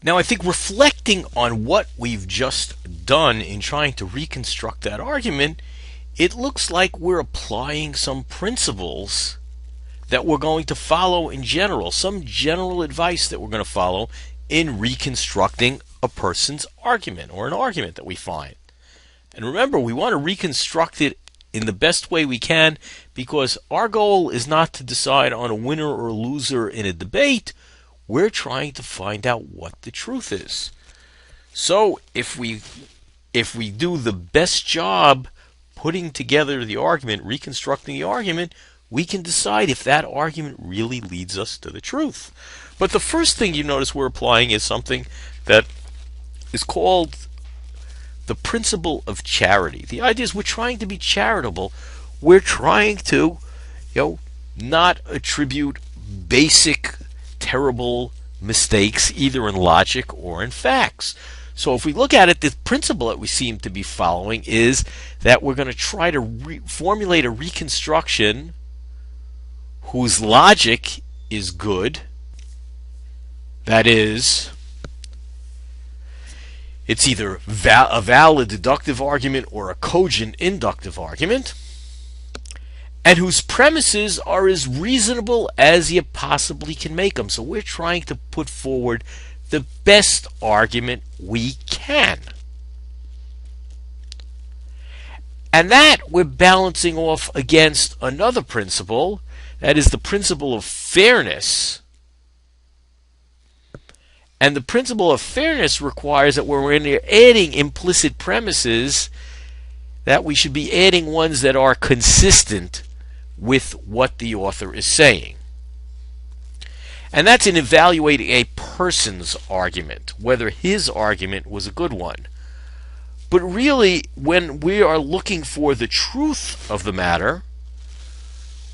Now, I think reflecting on what we've just done in trying to reconstruct that argument, it looks like we're applying some principles that we're going to follow in general, some general advice that we're going to follow in reconstructing a person's argument or an argument that we find. And remember, we want to reconstruct it in the best way we can because our goal is not to decide on a winner or loser in a debate. We're trying to find out what the truth is. So if we do the best job putting together the argument, reconstructing the argument, we can decide if that argument really leads us to the truth. But the first thing you notice we're applying is something that is called the principle of charity. The idea is we're trying to be charitable. We're trying to, not attribute basic, terrible mistakes either in logic or in facts. So if we look at it, the principle that we seem to be following is that we're going to try to formulate a reconstruction whose logic is good. That is, it's either a valid deductive argument or a cogent inductive argument, and whose premises are as reasonable as you possibly can make them. So we're trying to put forward the best argument we can. And that we're balancing off against another principle, that is the principle of fairness. And the principle of fairness requires that when we're adding implicit premises, that we should be adding ones that are consistent with what the author is saying. And that's in evaluating a person's argument, whether his argument was a good one. But really, when we are looking for the truth of the matter,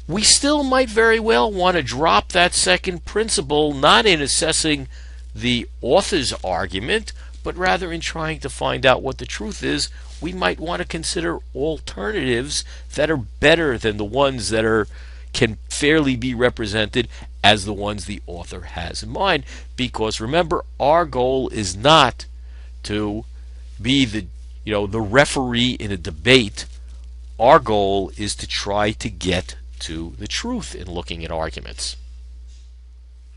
we still might very well want to drop that second principle, not in assessing the author's argument, but rather in trying to find out what the truth is. We might want to consider alternatives that are better than the ones that can fairly be represented as the ones the author has in mind. Because remember, our goal is not to be the referee in a debate. Our goal is to try to get to the truth in looking at arguments.